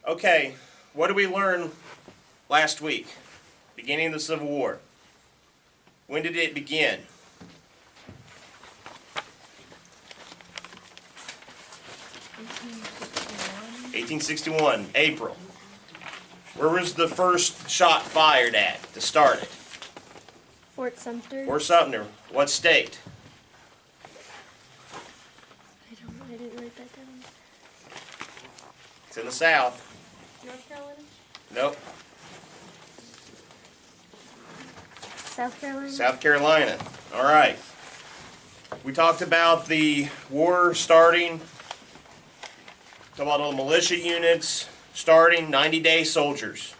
Okay, what did we learn last week? Beginning of the Civil War. When did it begin? (1861), April. Where was the first shot fired at to start it? Fort Sumter. Fort Sumter. What state? I didn't write that down. It's in the South. North Carolina? Nope. South Carolina? South Carolina. All right. We talked about the war starting. Talked about all the militia units starting, 90-day soldiers.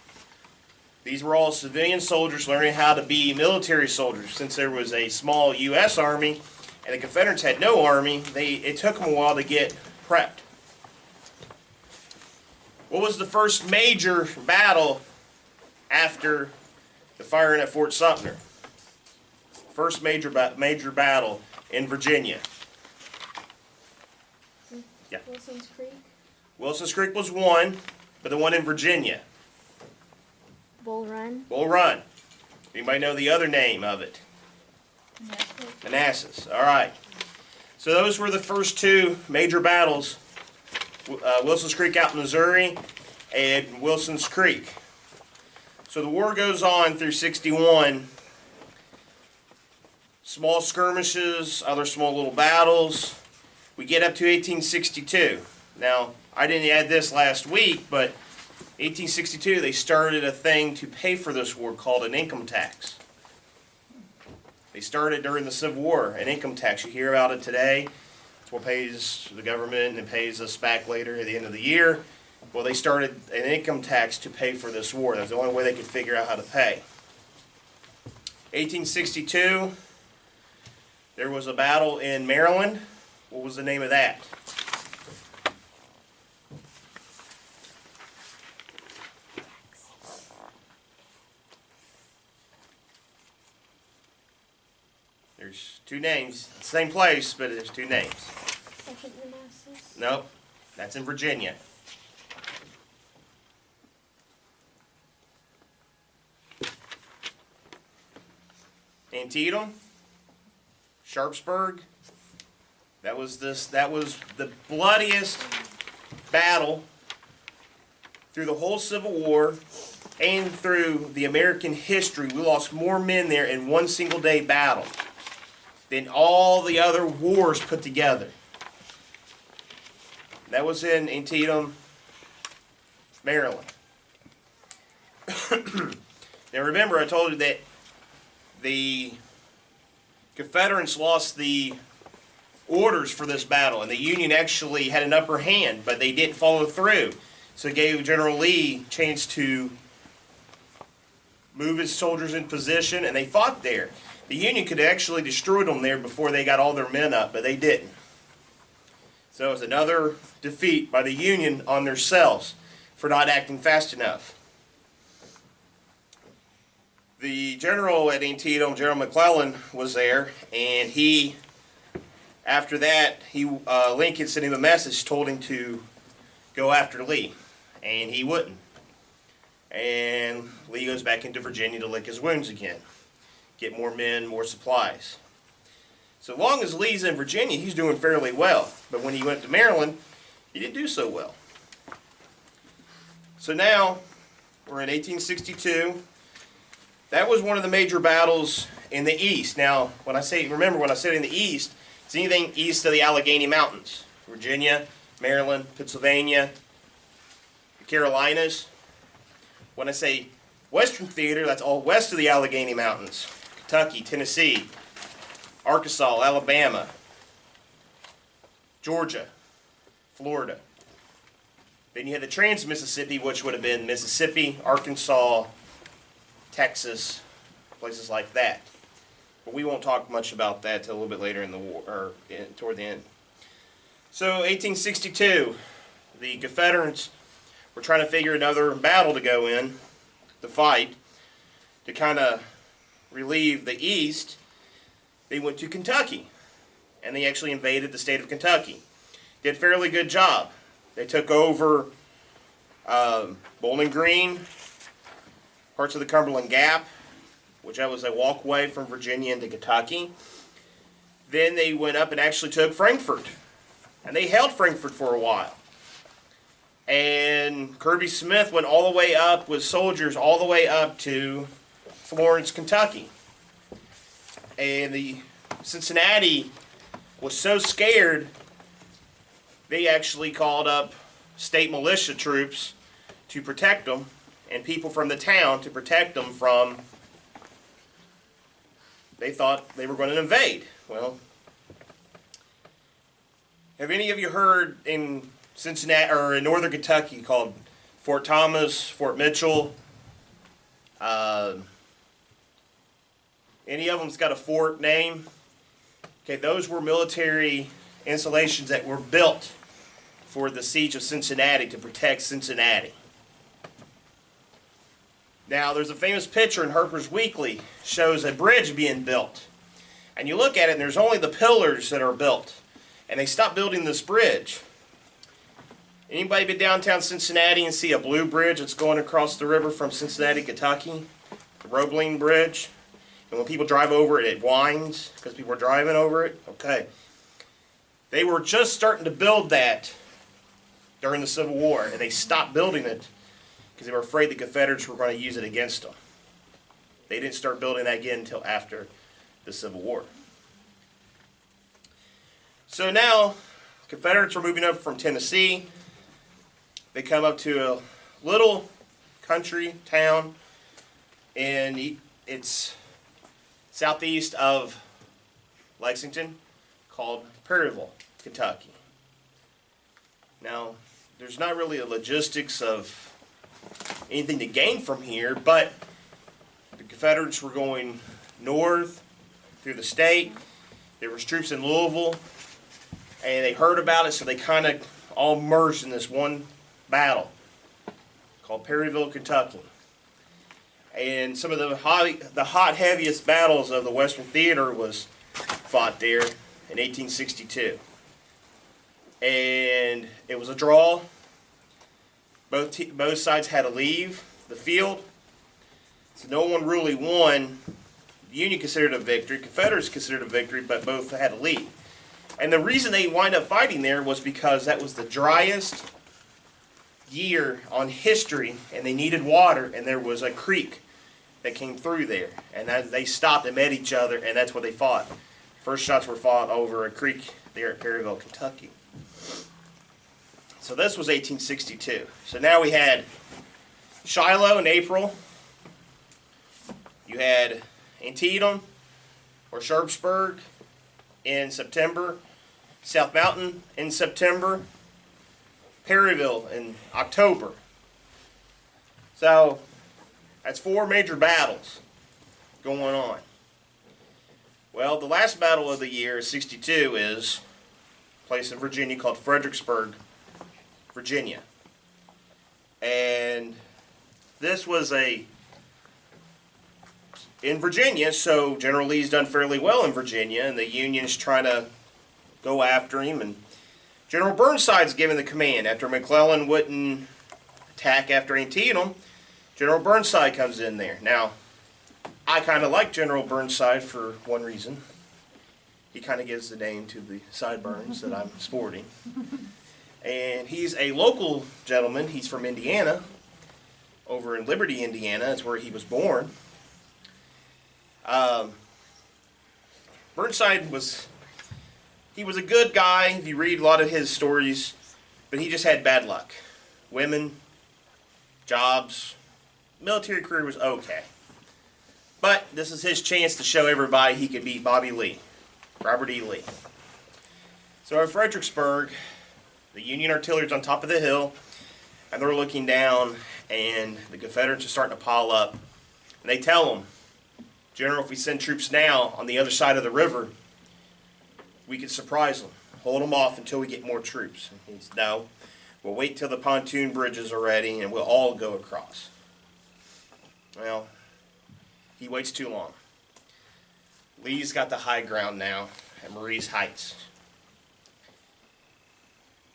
These were all civilian soldiers learning how to be military soldiers. Since there was a small U.S. Army and the Confederates had no army, it took them a while to get prepped. What was the first major battle after the firing at Fort Sumter? First major battle in Virginia. Yeah. Wilson's Creek? Wilson's Creek was one, but the one in Virginia. Bull Run? Bull Run. Anybody know the other name of it? Manassas. All right. So those were the first two major battles. Wilson's Creek out in Missouri and Wilson's Creek. So the war goes on through 61. Small skirmishes, other small little battles. We get up to 1862. Now, I didn't add this last week, but 1862 they started a thing to pay for this war called an income tax. They started during the Civil War, an income tax. You hear about it today. It's what pays the government and pays us back later at the end of the year. Well, they started an income tax to pay for this war. That was the only way they could figure out how to pay. 1862, there was a battle in Maryland. What was the name of that? There's two names. Same place, but there's two names. Second Manassas? Nope. That's in Virginia. Antietam, Sharpsburg. That was the bloodiest battle through the whole Civil War and through the American history. We lost more men there in one single day battle than all the other wars put together. That was in Antietam, Maryland. Now remember, I told you that the Confederates lost the orders for this battle, and the Union actually had an upper hand, but they didn't follow through. So it gave General Lee a chance to move his soldiers in position, and they fought there. The Union could have actually destroyed them there before they got all their men up, but they didn't. So it was another defeat by the Union on themselves for not acting fast enough. The general at Antietam, General McClellan, was there, and after that, Lincoln sent him a message, told him to go after Lee, and he wouldn't. And Lee goes back into Virginia to lick his wounds again, get more men, more supplies. So long as Lee's in Virginia, he's doing fairly well. But when he went to Maryland, he didn't do so well. So now, we're in 1862. That was one of the major battles in the East. Now, remember when I said in the East, it's anything east of the Allegheny Mountains. Virginia, Maryland, Pennsylvania, the Carolinas. When I say Western Theater, that's all west of the Allegheny Mountains. Kentucky, Tennessee, Arkansas, Alabama, Georgia, Florida. Then you had the Trans-Mississippi, which would have been Mississippi, Arkansas, Texas, places like that. But we won't talk much about that till a little bit later in the war, or toward the end. So 1862, the Confederates were trying to figure another battle to go in, to fight, to kind of relieve the East. They went to Kentucky, and they actually invaded the state of Kentucky. Did a fairly good job. They took over Bowling Green, parts of the Cumberland Gap, which that was a walkway from Virginia into Kentucky. Then they went up and actually took Frankfort. And they held Frankfort for a while. And Kirby Smith went all the way up with soldiers all the way up to Florence, Kentucky. And the Cincinnati was so scared, they actually called up state militia troops to protect them, and people from the town to protect them from, they thought they were going to invade. Well, have any of you heard in Cincinnati or in northern Kentucky called Fort Thomas, Fort Mitchell? Any of them's got a fort name? Okay, those were military installations that were built for the siege of Cincinnati to protect Cincinnati. Now, there's a famous picture in Harper's Weekly shows a bridge being built. And you look at it and there's only the pillars that are built. And they stopped building this bridge. Anybody been downtown Cincinnati and see a blue bridge that's going across the river from Cincinnati, Kentucky? The Roebling Bridge. And when people drive over it, it winds because people are driving over it. Okay. They were just starting to build that during the Civil War, and they stopped building it because they were afraid the Confederates were going to use it against them. They didn't start building that again until after the Civil War. So now, Confederates are moving up from Tennessee. They come up to a little country town, and it's southeast of Lexington, called Perryville, Kentucky. Now, there's not really a logistics of anything to gain from here, but the Confederates were going north through the state. There was troops in Louisville, and they heard about it, so they kind of all merged in this one battle called Perryville, Kentucky. And some of the hot, heaviest battles of the Western Theater was fought there in 1862. And it was a draw. Both sides had to leave the field. So no one really won. The Union considered it a victory. Confederates considered it a victory, but both had to leave. And the reason they wind up fighting there was because that was the driest year on history, and they needed water, and there was a creek that came through there. And they stopped and met each other, and that's what they fought. First shots were fought over a creek there at Perryville, Kentucky. So this was 1862. So now we had Shiloh in April. You had Antietam or Sharpsburg in September. South Mountain in September. Perryville in October. So that's 4 major battles going on. Well, the last battle of the year, 62, is a place in Virginia called Fredericksburg, Virginia. And this was in Virginia, so General Lee's done fairly well in Virginia, and the Union's trying to go after him, and General Burnside's given the command. After McClellan wouldn't attack after Antietam, General Burnside comes in there. Now, I kind of like General Burnside for one reason. He kind of gives the name to the sideburns that I'm sporting. And he's a local gentleman. He's from Indiana, over in Liberty, Indiana. That's where he was born. Burnside was a good guy if you read a lot of his stories, but he just had bad luck. Women, jobs, military career was okay. But this is his chance to show everybody he could beat Bobby Lee, Robert E. Lee. So at Fredericksburg, the Union artillery's on top of the hill, and they're looking down, and the Confederates are starting to pile up. And they tell them, General, if we send troops now on the other side of the river, we could surprise them, hold them off until we get more troops. And he said, no, we'll wait till the pontoon bridges are ready, and we'll all go across. Well, he waits too long. Lee's got the high ground now at Marye's Heights.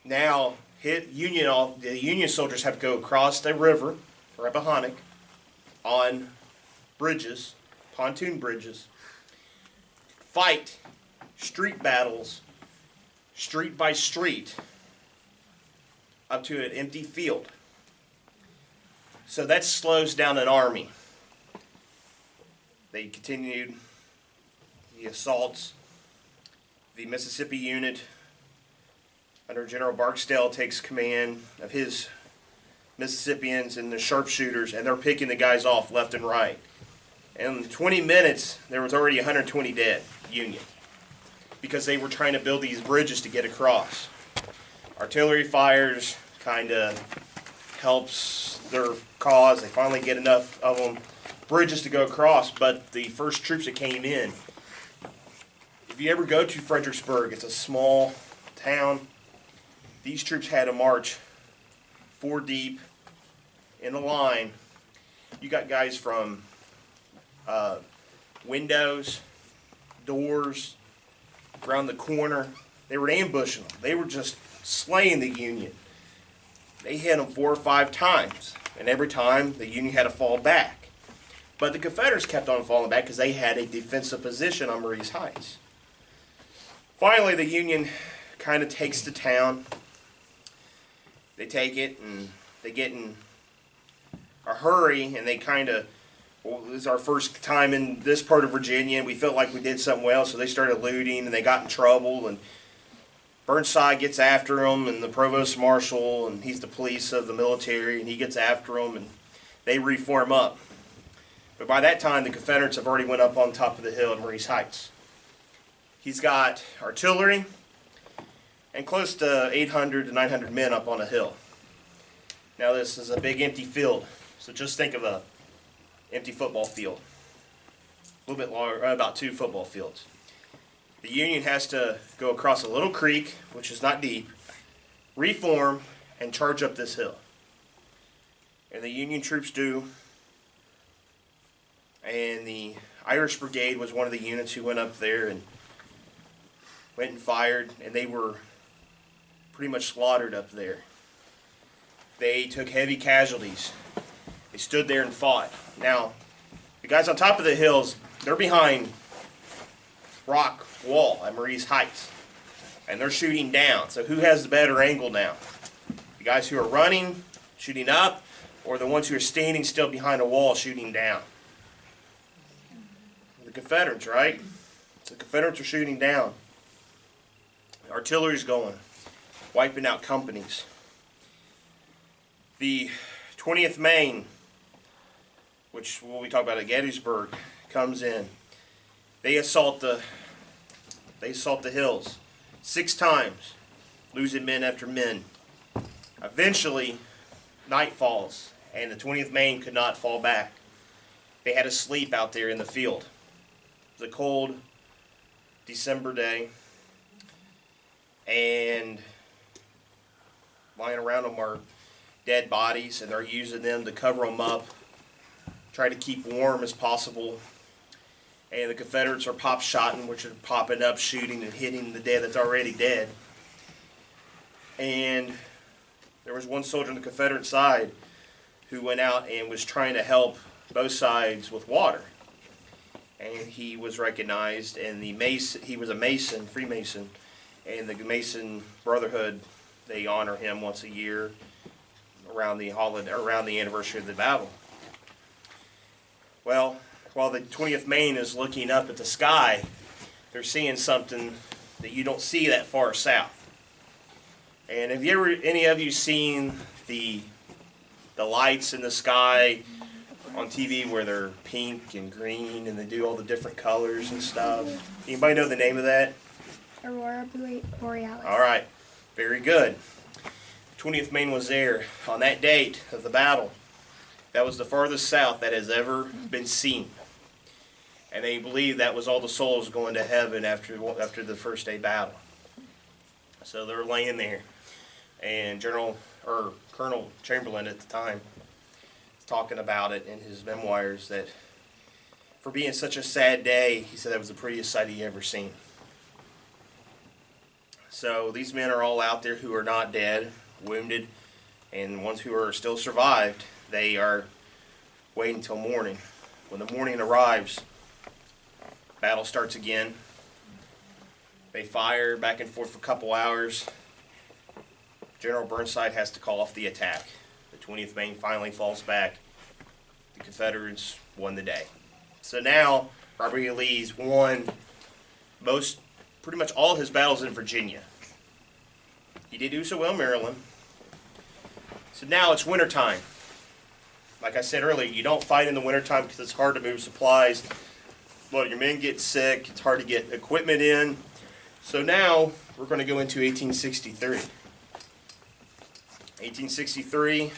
Now, the Union soldiers have to go across the river, Rappahannock, on bridges, pontoon bridges, fight street battles, street by street, up to an empty field. So that slows down an army. They continued the assaults. The Mississippi unit under General Barksdale takes command of his Mississippians and the sharpshooters, and they're picking the guys off left and right. And in 20 minutes, there was already 120 dead, Union, because they were trying to build these bridges to get across. Artillery fires kind of helps their cause. They finally get enough of them bridges to go across, but the first troops that came in, if you ever go to Fredericksburg, it's a small town. These troops had to march 4 deep in a line. You got guys from windows, doors, around the corner. They were ambushing them. They were just slaying the Union. They hit them 4 or 5 times, and every time the Union had to fall back. But the Confederates kept on falling back because they had a defensive position on Marye's Heights. Finally, the Union kind of takes the town. They take it, and they get in a hurry, and they kind of, well, this is our first time in this part of Virginia, and we felt like we did something well, so they started looting, and they got in trouble, and Burnside gets after them, and the provost marshal, and he's the police of the military, and he gets after them, and they reform up. But by that time, the Confederates have already went up on top of the hill at Marye's Heights. He's got artillery and close to 800 to 900 men up on a hill. Now this is a big empty field, so just think of a empty football field. A little bit longer, about 2 football fields. The Union has to go across a little creek, which is not deep, reform, and charge up this hill. And the Union troops do. And the Irish Brigade was one of the units who went up there and went and fired, and they were pretty much slaughtered up there. They took heavy casualties. They stood there and fought. Now, the guys on top of the hills, they're behind rock wall at Marye's Heights, and they're shooting down. So who has the better angle now? The guys who are running, shooting up, or the ones who are standing still behind a wall shooting down? The Confederates, right? So the Confederates are shooting down. Artillery's going, wiping out companies. The 20th Maine, which we'll be talking about at Gettysburg, comes in. They assault the hills 6 times, losing men after men. Eventually, night falls, and the 20th Maine could not fall back. They had to sleep out there in the field. It was a cold December day, and lying around them are dead bodies, and they're using them to cover them up, try to keep warm as possible. And the Confederates are pop-shotting, which are popping up, shooting, and hitting the dead that's already dead. And there was one soldier on the Confederate side who went out and was trying to help both sides with water. And he was recognized, and he was a Mason, Freemason, and the Mason Brotherhood, they honor him once a year around the anniversary of the battle. Well, while the 20th Maine is looking up at the sky, they're seeing something that you don't see that far south. And have any of you seen the lights in the sky on TV where they're pink and green and they do all the different colors and stuff? Anybody know the name of that? Aurora Borealis. All right, very good. 20th Maine was there on that date of the battle. That was the farthest south that has ever been seen. And they believe that was all the souls going to heaven after the first day battle. So they're laying there. And Colonel Chamberlain at the time was talking about it in his memoirs, that for being such a sad day, he said that was the prettiest sight he ever seen. So these men are all out there who are not dead. wounded, and the ones who are still survived, they are waiting until morning. When the morning arrives, battle starts again. They fire back and forth for a couple hours. General Burnside has to call off the attack. The 20th Maine finally falls back. The Confederates won the day. So now Robert E. Lee's won pretty much all his battles in Virginia. He did do so well in Maryland. So now it's wintertime. Like I said earlier, you don't fight in the wintertime because it's hard to move supplies. Well, your men get sick. It's hard to get equipment in. So now we're going to go into 1863. 1863,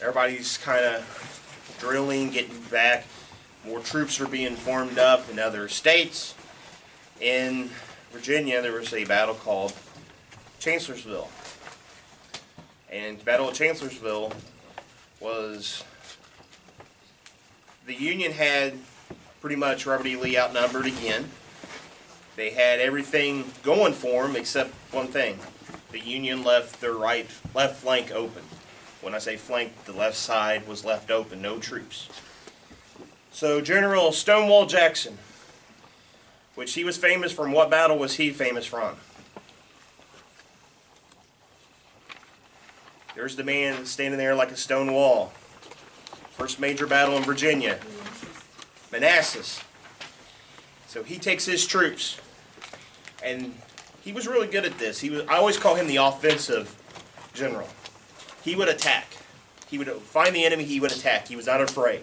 everybody's kind of drilling, getting back. More troops are being formed up in other states. In Virginia, there was a battle called Chancellorsville. And the Battle of Chancellorsville was, the Union had pretty much Robert E. Lee outnumbered again. They had everything going for them except one thing. The Union left their left flank open. When I say flank, the left side was left open, no troops. So General Stonewall Jackson, which he was famous from, what battle was he famous from? There's the man standing there like a stone wall. First major battle in Virginia, Manassas. So he takes his troops, and he was really good at this. I always call him the offensive general. He would attack. He would find the enemy, he would attack. He was not afraid.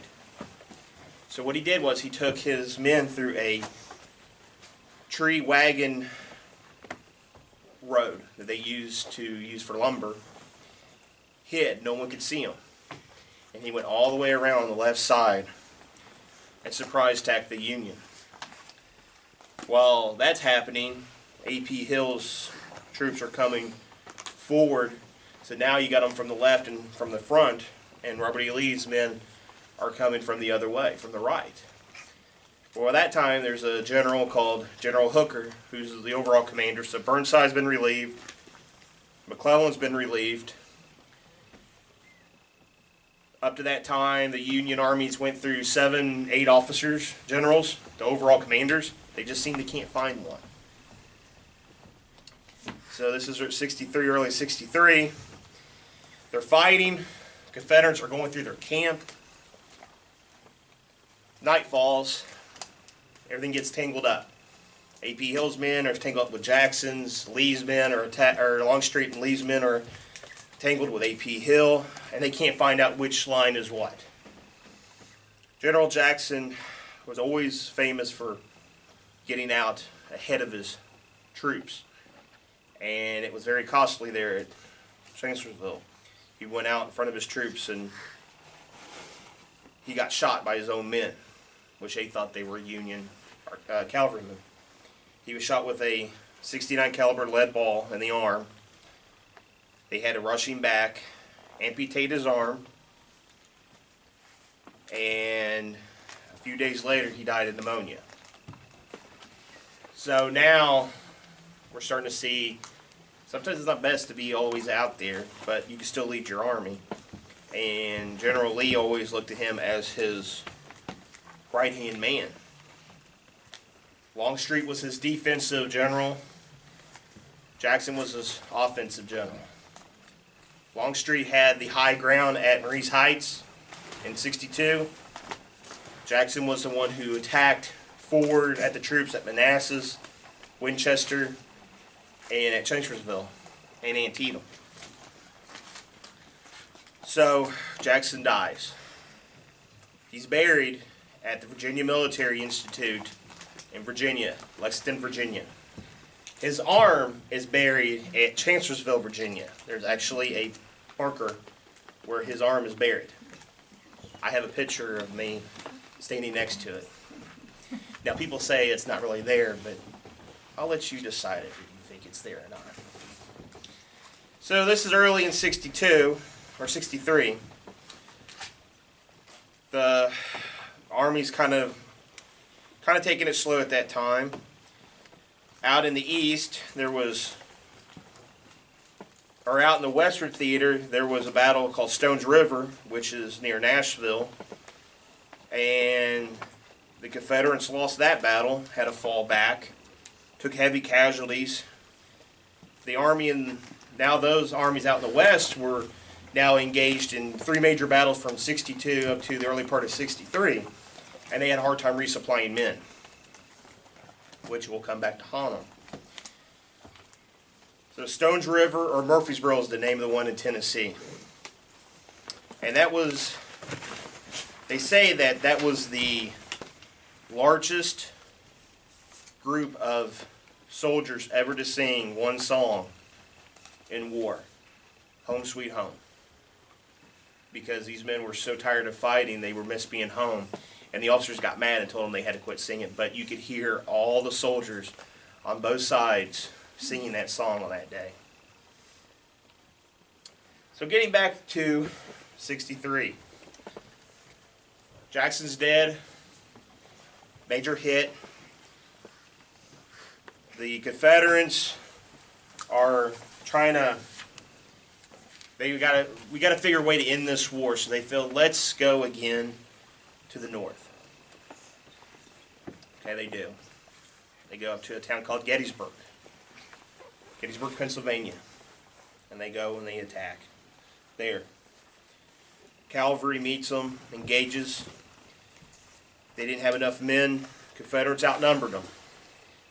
So what he did was he took his men through a tree wagon road that they used for lumber. Hid, no one could see him. And he went all the way around on the left side and surprise attacked the Union. While that's happening, A.P. Hill's troops are coming forward. So now you got them from the left and from the front, and Robert E. Lee's men are coming from the other way, from the right. Well, at that time, there's a general called General Hooker, who's the overall commander. So Burnside's been relieved. McClellan's been relieved. Up to that time, the Union armies went through 7, 8 officers, generals, the overall commanders. They just seem they can't find one. So this is 63, early 63. They're fighting. Confederates are going through their camp. Night falls. Everything gets tangled up. A.P. Hill's men are tangled up with Jackson's. Lee's men or Longstreet and Lee's men are tangled with A.P. Hill, and they can't find out which line is what. General Jackson was always famous for getting out ahead of his troops, and it was very costly there at Chancellorsville. He went out in front of his troops and he got shot by his own men, which they thought they were Union cavalrymen. He was shot with a .69 caliber lead ball in the arm. They had to rush him back, amputate his arm, and a few days later he died of pneumonia. So now we're starting to see, sometimes it's not best to be always out there, but you can still lead your army. And General Lee always looked at him as his right-hand man. Longstreet was his defensive general. Jackson was his offensive general. Longstreet had the high ground at Marye's Heights in 62. Jackson was the one who attacked forward at the troops at Manassas, Winchester, and at Chancellorsville and Antietam. So Jackson dies. He's buried at the Virginia Military Institute in Virginia, Lexington, Virginia. His arm is buried at Chancellorsville, Virginia. There's actually a marker where his arm is buried. I have a picture of me standing next to it. Now people say it's not really there, but I'll let you decide if you think it's there or not. So this is early in 62 or 63. The Army's kind of taking it slow at that time. Out in the east, there was or out in the Western Theater, there was a battle called Stones River, which is near Nashville, and the Confederates lost that battle, had to fall back, took heavy casualties. The Army and now those armies out in the West were now engaged in 3 major battles from 62 up to the early part of 63, and they had a hard time resupplying men, which will come back to haunt them. So Stones River, or Murfreesboro is the name of the one in Tennessee. And that was, they say that that was the largest group of soldiers ever to sing one song in war, Home Sweet Home. Because these men were so tired of fighting, they were missed being home. And the officers got mad and told them they had to quit singing. But you could hear all the soldiers on both sides singing that song on that day. So getting back to 63. Jackson's dead. Major hit. The Confederates are trying to, we got to figure a way to end this war. So they feel, let's go again to the north. Okay, they do. They go up to a town called Gettysburg, Pennsylvania, and they go and they attack there. Cavalry meets them, engages. They didn't have enough men. Confederates outnumbered them.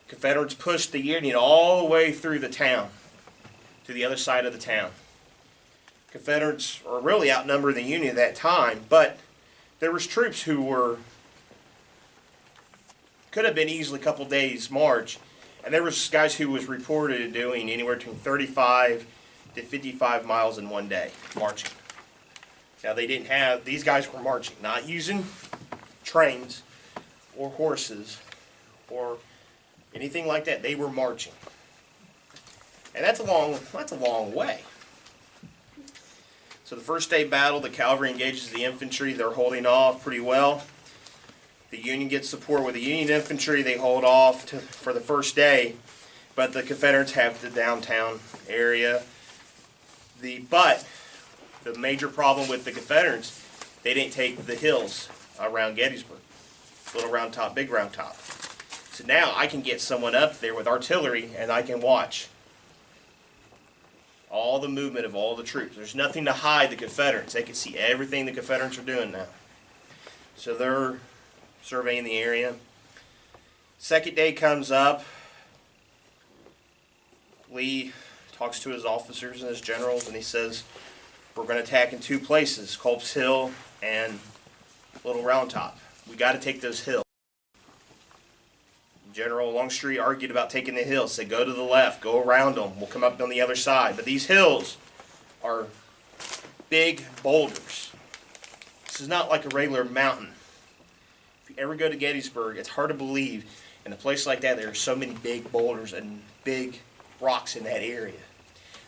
Confederates pushed the Union all the way through the town to the other side of the town. Confederates were really outnumbering the Union at that time, but there was troops who could have been easily a couple days march, and there was guys who was reported doing anywhere between 35 to 55 miles in one day marching. Now they didn't have, these guys were marching, not using trains or horses or anything like that. They were marching. And that's a long way. So the first day battle, the cavalry engages the infantry. They're holding off pretty well. The Union gets support with the Union infantry. They hold off for the first day. But the Confederates have the downtown area. But the major problem with the Confederates, they didn't take the hills around Gettysburg. Little Round Top, Big Round Top. So now I can get someone up there with artillery and I can watch all the movement of all the troops. There's nothing to hide the Confederates. They can see everything the Confederates are doing now. So they're surveying the area. Second day comes up. Lee talks to his officers and his generals and he says, we're going to attack in 2 places, Culp's Hill and Little Round Top. We got to take those hills. General Longstreet argued about taking the hills. Said, go to the left, go around them. We'll come up on the other side. But these hills are big boulders. This is not like a regular mountain. If you ever go to Gettysburg, it's hard to believe in a place like that there are so many big boulders and big rocks in that area.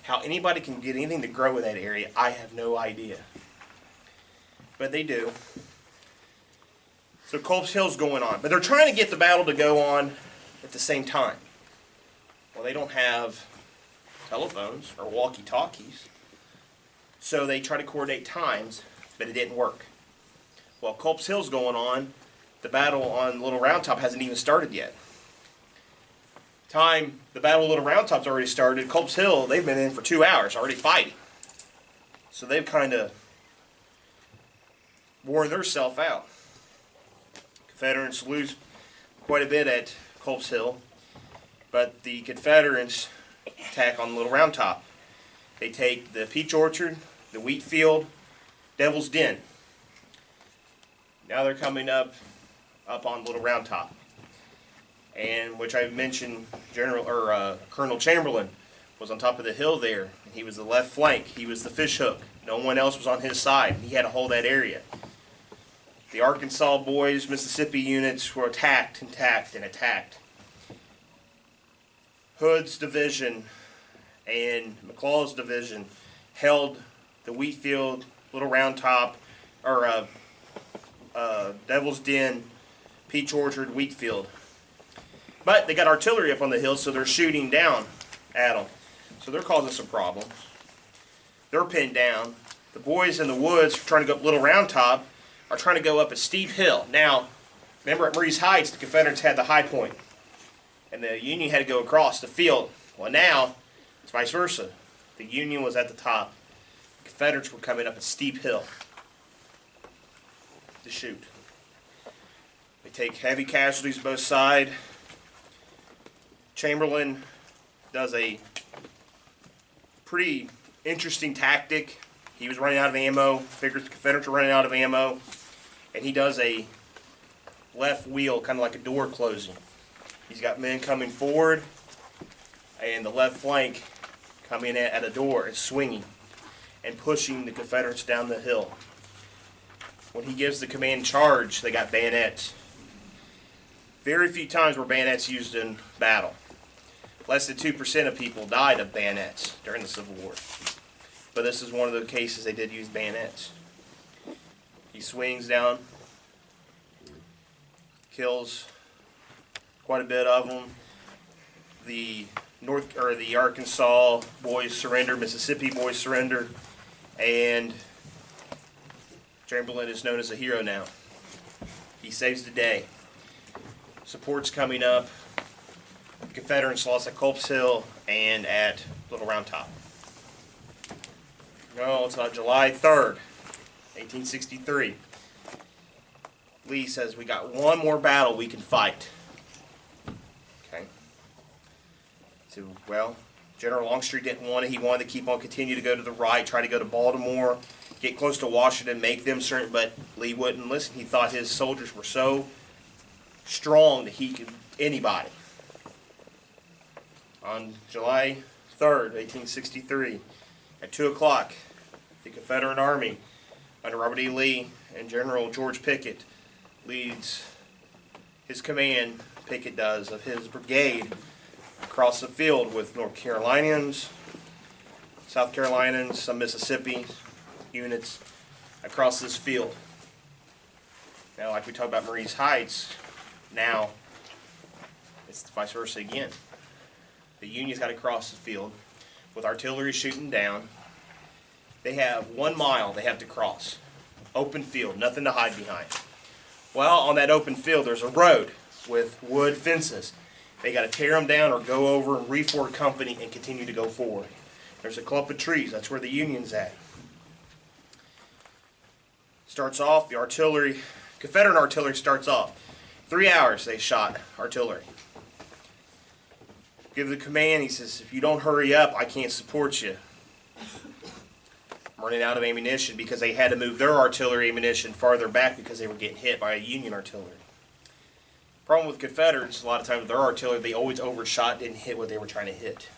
How anybody can get anything to grow in that area, I have no idea. But they do. So Culp's Hill's going on. But they're trying to get the battle to go on at the same time. Well, they don't have telephones or walkie-talkies. So they try to coordinate times, but it didn't work. Well, Culp's Hill's going on. The battle on Little Round Top hasn't even started yet. The battle of Little Round Top's already started. Culp's Hill, they've been in for 2 hours already fighting. So they've kind of worn themselves out. Confederates lose quite a bit at Culp's Hill, but the Confederates attack on Little Round Top. They take the Peach Orchard, the wheat field, Devil's Den. Now they're coming up on Little Round Top, and which I mentioned, Colonel Chamberlain was on top of the hill there. He was the left flank. He was the fish hook. No one else was on his side. He had to hold that area. The Arkansas boys, Mississippi units were attacked. Hood's division and McLaw's division held the wheat field, Little Round Top, or Devil's Den, Peach Orchard, wheat field. But they got artillery up on the hill, so they're shooting down at them. So they're causing some problems. They're pinned down. The boys in the woods trying to go up Little Round Top are trying to go up a steep hill. Now, remember at Marie's Heights, the Confederates had the high point, and the Union had to go across the field. Well, now it's vice versa. The Union was at the top. The Confederates were coming up a steep hill to shoot. They take heavy casualties both sides. Chamberlain does a pretty interesting tactic. He was running out of ammo, figures the Confederates were running out of ammo, and he does a left wheel, kind of like a door closing. He's got men coming forward, and the left flank coming at a door and swinging and pushing the Confederates down the hill. When he gives the command charge, they got bayonets. Very few times were bayonets used in battle. Less than 2% of people died of bayonets during the Civil War. But this is one of the cases they did use bayonets. He swings down, kills quite a bit of them. The Arkansas boys surrender, Mississippi boys surrender, and Chamberlain is known as a hero now. He saves the day. Support's coming up. The Confederates lost at Culp's Hill and at Little Round Top. No, it's on July 3rd, 1863. Lee says, we got one more battle we can fight. Okay. So, well, General Longstreet didn't want it. He wanted to keep on, continue to go to the right, try to go to Baltimore, get close to Washington, make them certain, but Lee wouldn't listen. He thought his soldiers were so strong that he could, anybody. On July 3rd, 1863, at 2 o'clock, the Confederate Army, under Robert E. Lee and General George Pickett, leads his command, Pickett does, of his brigade across the field with North Carolinians, South Carolinians, some Mississippi units across this field. Now, like we talked about Marie's Heights, now it's vice versa again. The Union's got to cross the field with artillery shooting down. They have 1 mile they have to cross. Open field, nothing to hide behind. Well, on that open field, there's a road with wood fences. They got to tear them down or go over and reform company and continue to go forward. There's a clump of trees. That's where the Union's at. Starts off, the artillery, Confederate artillery starts off. 3 hours they shot artillery. Give the command, he says, if you don't hurry up, I can't support you. I'm running out of ammunition because they had to move their artillery ammunition farther back because they were getting hit by a Union artillery. Problem with Confederates, a lot of times with their artillery, they always overshot, didn't hit what they were trying to hit.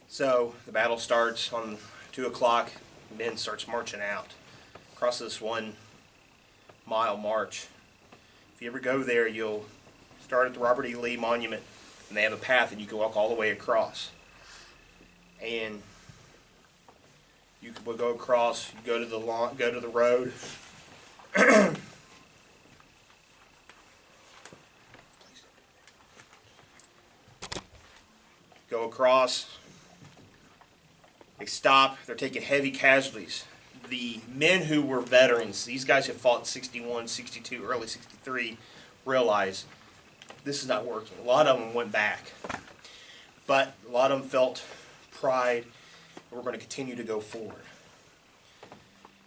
So the battle starts on 2 o'clock, men starts marching out across this 1 mile march. If you ever go there, you'll start at the Robert E. Lee Monument, and they have a path and you can walk all the way across. And you can go across, you go to the lawn, go to the road. Go across. They stop. They're taking heavy casualties. The men who were veterans, these guys who fought in 61, 62, early 63, realized this is not working. A lot of them went back. But a lot of them felt pride. We're going to continue to go forward.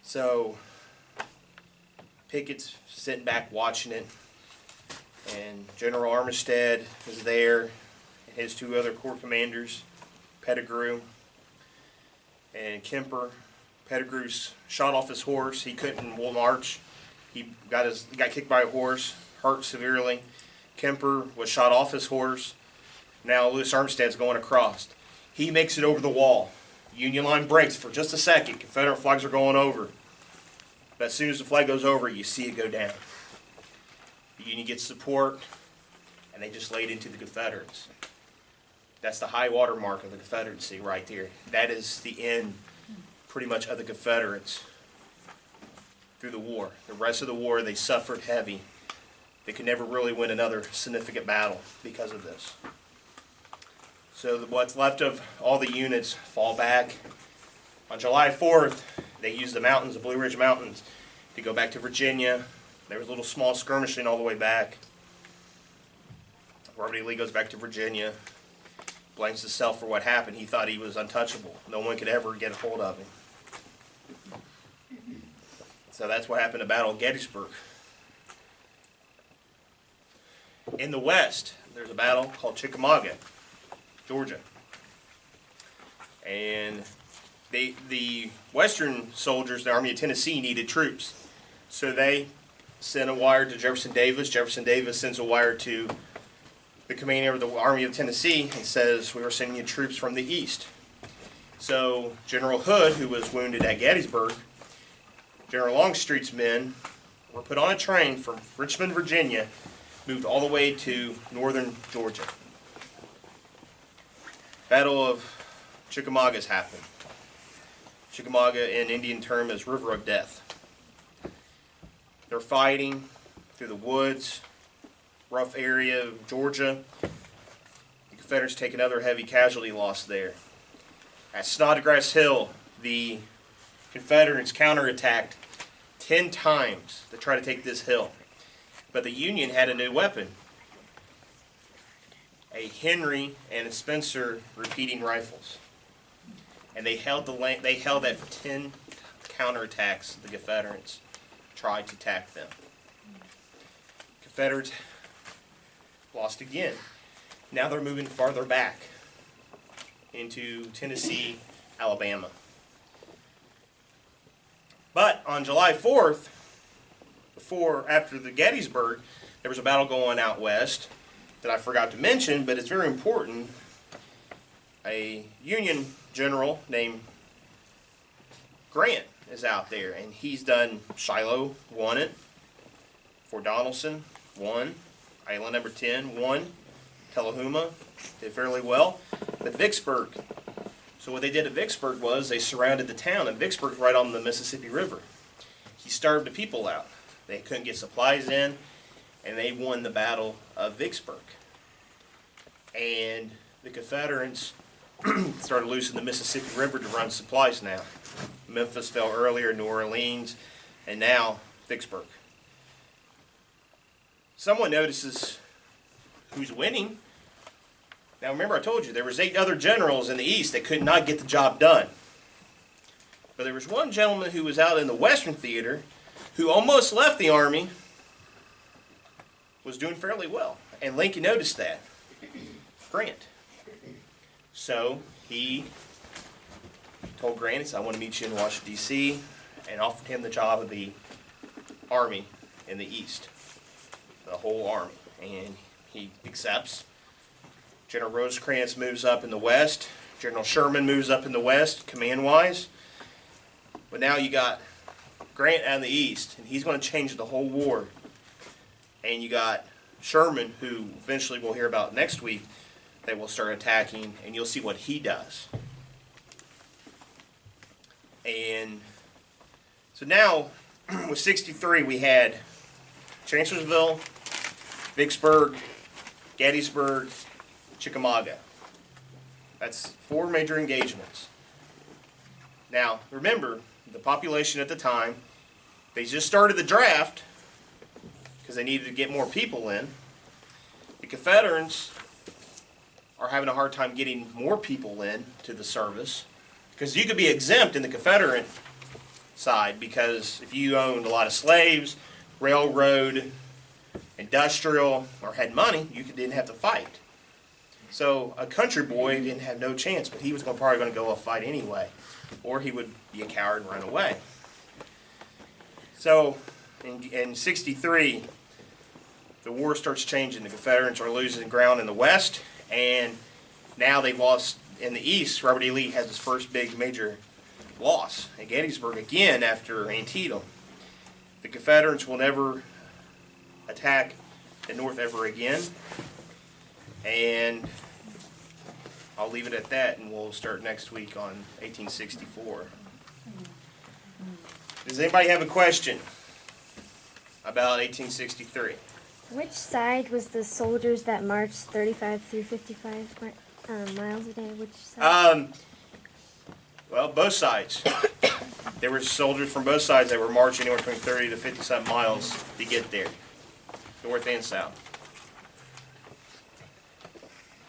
So Pickett's sitting back watching it, and General Armistead is there, and his 2 other corps commanders, Pettigrew and Kemper. Pettigrew's shot off his horse. He couldn't march. He got kicked by a horse, hurt severely. Kemper was shot off his horse. Now Louis Armistead's going across. He makes it over the wall. Union line breaks for just a second. Confederate flags are going over. But as soon as the flag goes over, you see it go down. The Union gets support, and they just laid into the Confederates. That's the high water mark of the Confederacy right there. That is the end, pretty much, of the Confederates through the war. The rest of the war, they suffered heavy. They could never really win another significant battle because of this. So what's left of all the units fall back. On July 4th, they used the mountains, the Blue Ridge Mountains, to go back to Virginia. There was a little small skirmishing all the way back. Robert E. Lee goes back to Virginia, blames himself for what happened. He thought he was untouchable. No one could ever get a hold of him. So that's what happened at Battle of Gettysburg. In the West, there's a battle called Chickamauga, Georgia. And the Western soldiers, the Army of Tennessee, needed troops. So they sent a wire to Jefferson Davis. Jefferson Davis sends a wire to the commander of the Army of Tennessee and says, we are sending you troops from the east. So General Hood, who was wounded at Gettysburg, General Longstreet's men were put on a train from Richmond, Virginia, moved all the way to northern Georgia. Battle of Chickamauga's happened. Chickamauga in Indian term is River of Death. They're fighting through the woods, rough area of Georgia. The Confederates take another heavy casualty loss there. At Snodgrass Hill, the Confederates counterattacked 10 times to try to take this hill. But the Union had a new weapon, a Henry and a Spencer repeating rifles. And they held that for 10 counterattacks the Confederates tried to attack them. Confederates lost again. Now they're moving farther back into Tennessee, Alabama. But on July 4th, after the Gettysburg, there was a battle going out west that I forgot to mention, but it's very important. A Union general named Grant is out there, and he's done Shiloh, won it. Fort Donelson, won. Island number 10, won. Tullahoma did fairly well. But Vicksburg, so what they did at Vicksburg was they surrounded the town, and Vicksburg's right on the Mississippi River. He starved the people out. They couldn't get supplies in, and they won the Battle of Vicksburg. And the Confederates started losing the Mississippi River to run supplies now. Memphis fell earlier, New Orleans, and now Vicksburg. Someone notices who's winning. Now remember I told you there was 8 other generals in the East that could not get the job done. But there was one gentleman who was out in the Western Theater who almost left the Army, was doing fairly well. And Lincoln noticed that. Grant. So he told Grant, he said, I want to meet you in Washington, D.C., and offered him the job of the Army in the East, the whole Army. And he accepts. General Rosecrans moves up in the West. General Sherman moves up in the West, command-wise. But now you got Grant out in the East, and he's going to change the whole war. And you got Sherman, who eventually we'll hear about next week, that will start attacking, and you'll see what he does. And so now, with 63, we had Chancellorsville, Vicksburg, Gettysburg, Chickamauga. That's 4 major engagements. Now, remember, the population at the time, they just started the draft because they needed to get more people in. The Confederates are having a hard time getting more people in to the service because you could be exempt in the Confederate side because if you owned a lot of slaves, railroad, industrial, or had money, you didn't have to fight. So a country boy didn't have no chance, but he was probably going to go fight anyway, or he would be a coward and run away. So in 63, the war starts changing. The Confederates are losing ground in the West, and now they've lost in the East. Robert E. Lee has his first big major loss at Gettysburg again after Antietam. The Confederates will never attack the North ever again, and I'll leave it at that, and we'll start next week on 1864. Does anybody have a question about 1863? Which side was the soldiers that marched 35 through 55 miles a day? Which side? Well, both sides. There were soldiers from both sides that were marching anywhere between 30 to 50-something miles to get there, north and south.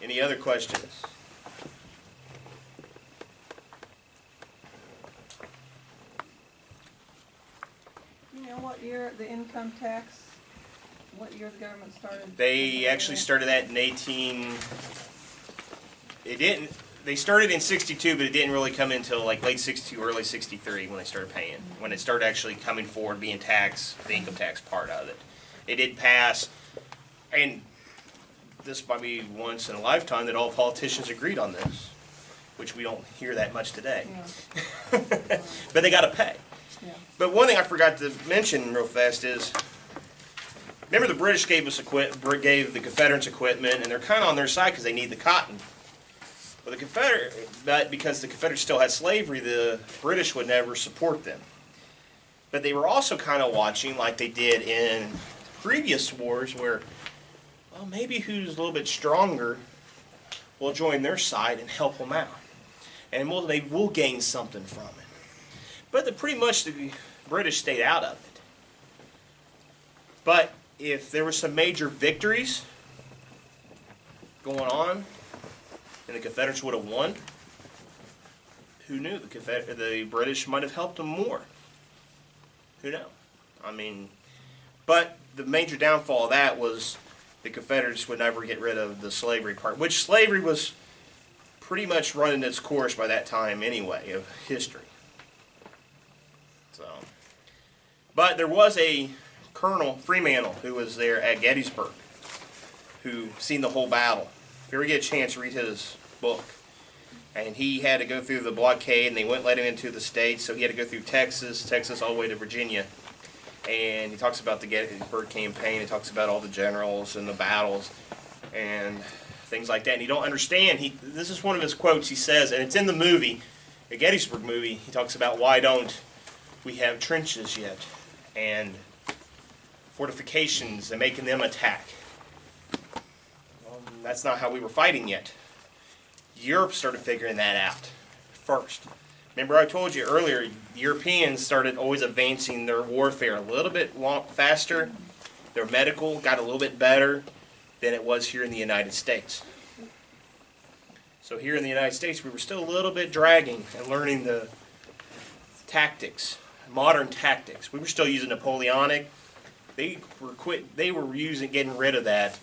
Any other questions? You know what year the income tax, what year the government started? They actually started that in they started in 62, but it didn't really come until like late 62, early 63 when they started paying. When it started actually coming forward, being taxed, the income tax part of it. It did pass, and this might be once in a lifetime that all politicians agreed on this, which we don't hear that much today. Yeah. But they gotta pay. Yeah. But one thing I forgot to mention real fast is, remember the British gave gave the Confederates equipment, and they're kind of on their side because they need the cotton. Well, but because the Confederates still had slavery, the British would never support them. But they were also kind of watching, like they did in previous wars, where, well, maybe who's a little bit stronger will join their side and help them out, and they will gain something from it. But pretty much the British stayed out of it. But if there were some major victories going on, and the Confederates would have won, who knew? The British might have helped them more. Who knows? I mean, but the major downfall of that was the Confederates would never get rid of the slavery part, which slavery was pretty much running its course by that time anyway, of history. So, but there was a Colonel Fremantle who was there at Gettysburg, who seen the whole battle. If you ever get a chance, read his book. And he had to go through the blockade, and they wouldn't let him into the States, so he had to go through Texas all the way to Virginia. And he talks about the Gettysburg campaign, he talks about all the generals and the battles, and things like that. And you don't understand, this is one of his quotes he says, and it's in the movie, the Gettysburg movie, he talks about why don't we have trenches yet, and fortifications, and making them attack. Well, that's not how we were fighting yet. Europe started figuring that out first. Remember I told you earlier, the Europeans started always advancing their warfare a little bit faster. Their medical got a little bit better than it was here in the United States. So here in the United States, we were still a little bit dragging and learning the tactics, modern tactics. We were still using Napoleonic. They were getting rid of that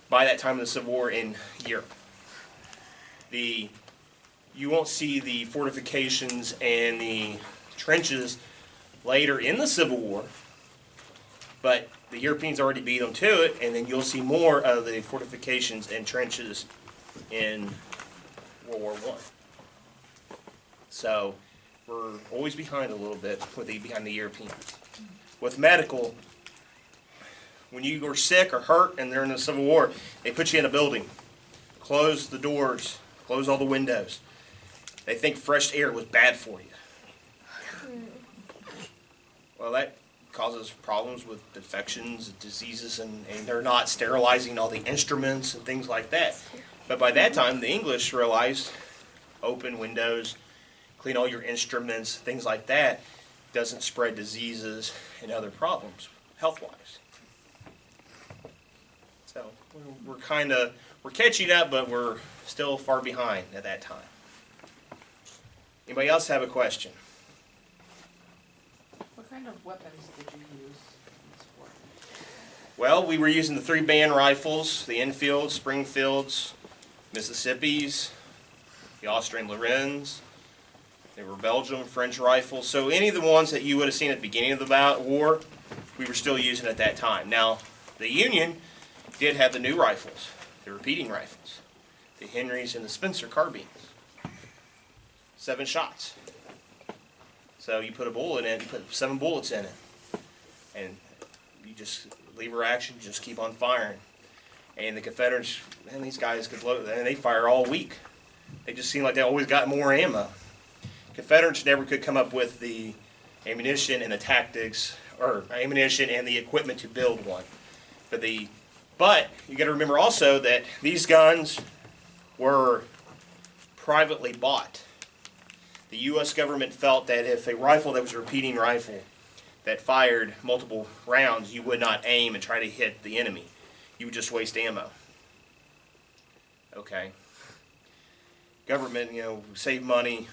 by that time of the Civil War in Europe. You won't see the fortifications and the trenches later in the Civil War, but the Europeans already beat them to it, and then you'll see more of the fortifications and trenches in World War I. So we're always behind a little bit behind the Europeans. With medical, when you were sick or hurt and they're in the Civil War, they put you in a building, close the doors, close all the windows. They think fresh air was bad for you. Well, that causes problems with infections, diseases, and they're not sterilizing all the instruments and things like that. But by that time, the English realized open windows, clean all your instruments, things like that, doesn't spread diseases and other problems health-wise. So we're catching up, but we're still far behind at that time. Anybody else have a question? What kind of weapons did you use in this war? Well, we were using the 3-band rifles, the Enfields, Springfields, Mississippis, the Austrian Lorenz. They were Belgium, French rifles. So any of the ones that you would have seen at the beginning of the war, we were still using at that time. Now, the Union did have the new rifles, the repeating rifles, the Henrys and the Spencer carbines. 7 shots. So you put a bullet in it, you put 7 bullets in it, and you just lever action, just keep on firing. And the Confederates, man, these guys could load, and they fire all week. They just seem like they always got more ammo. Confederates never could come up with the ammunition and the tactics, or ammunition and the equipment to build one. But you got to remember also that these guns were privately bought. The U.S. government felt that if a rifle that was a repeating rifle that fired multiple rounds, you would not aim and try to hit the enemy. You would just waste ammo. Okay. Government, save money,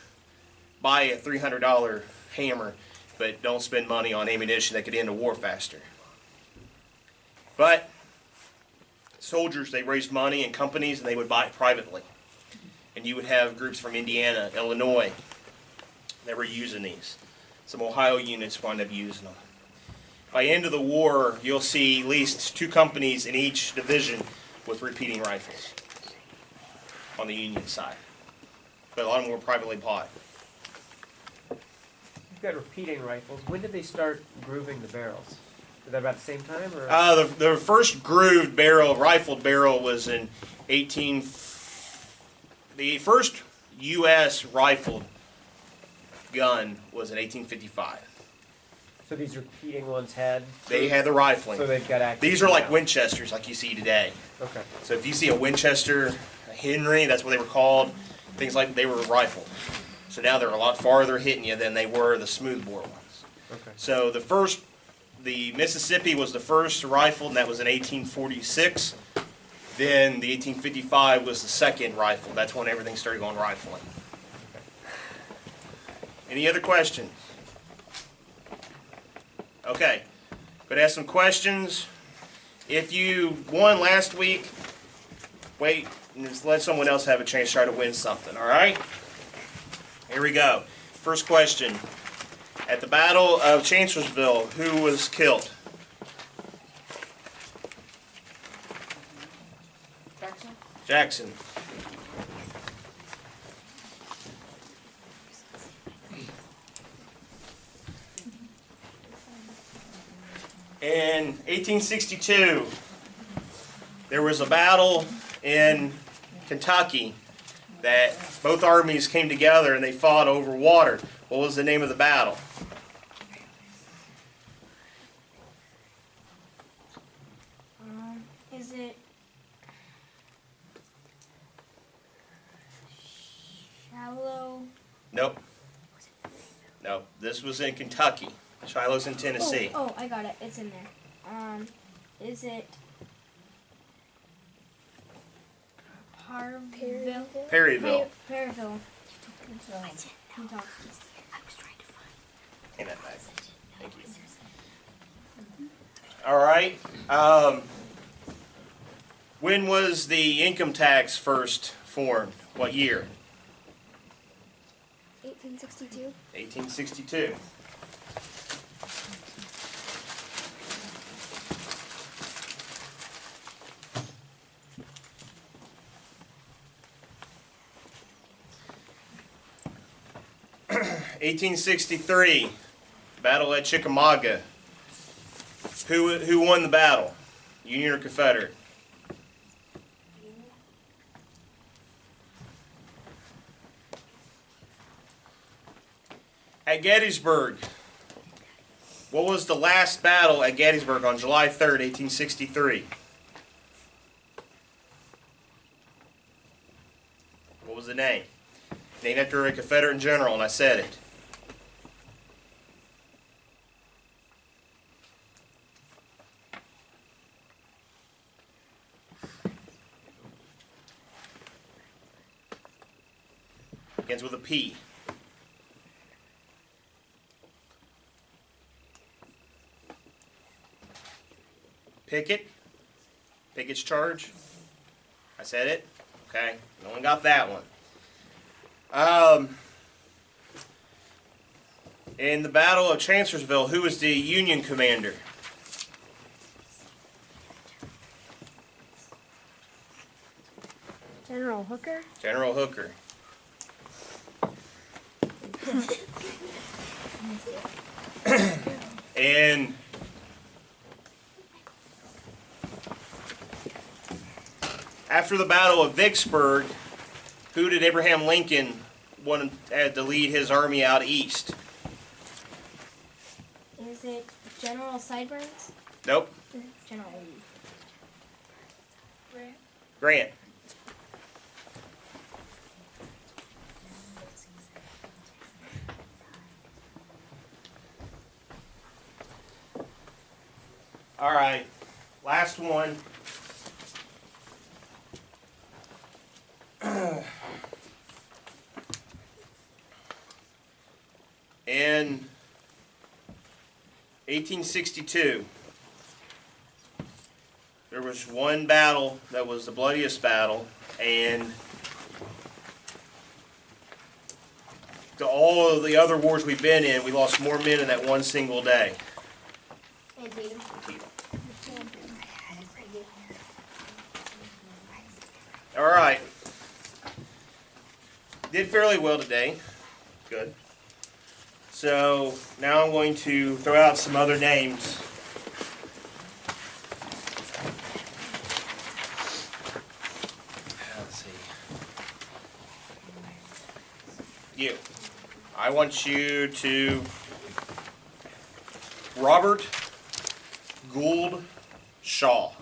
buy a $300 hammer, but don't spend money on ammunition that could end a war faster. But soldiers, they raised money in companies and they would buy it privately. And you would have groups from Indiana, Illinois that were using these. Some Ohio units wound up using them. By the end of the war, you'll see at least 2 companies in each division with repeating rifles on the Union side. But a lot of them were privately bought. You've got repeating rifles. When did they start grooving the barrels? Was that about the same time? Or? The first grooved barrel, rifled barrel, was in 18. The first U.S. rifled gun was in 1855. So these repeating ones had? They had the rifling. So they've got active. These are like now. Winchesters, like you see today. Okay. So if you see a Winchester, a Henry, that's what they were called. Things like they were rifled. So now they're a lot farther hitting you than they were the smoothbore ones. Okay. So the Mississippi was the first rifle, and that was in 1846. Then the 1855 was the second rifle. That's when everything started going rifling. Any other questions? Okay. Could ask some questions. If you won last week, wait and just let someone else have a chance to try to win something, all right? Here we go. First question. At the Battle of Chancellorsville, who was killed? Jackson. In 1862, there was a battle in Kentucky that both armies came together and they fought over water. What was the name of the battle? Is it Shallow? Nope. No, this was in Kentucky. Shiloh's in Tennessee. Oh, I got it. It's in there. Is it Harville? Perryville. Perryville. Hand that back. Thank you. All right. When was the income tax first formed? What year? 1862. 1862. (1863), Battle at Chickamauga. Who won the battle? Union or Confederate? At Gettysburg. What was the last battle at Gettysburg on July 3rd, 1863? What was the name? Named after a Confederate general, and I said it. Begins with a P. Pickett? Pickett's charge? I said it? Okay, no one got that one. In the Battle of Chancellorsville, who was the Union commander? General Hooker? General Hooker. And after the Battle of Vicksburg, who did Abraham Lincoln want to lead his army out east? Is it General Sideburns? Nope. General Grant. All right, last one. In 1862, there was one battle that was the bloodiest battle, and to all of the other wars we've been in, we lost more men in that one single day. Antietam. All right. Did fairly well today. Good. So now I'm going to throw out some other names. Let's see. You. I want you to Robert Gould Shaw.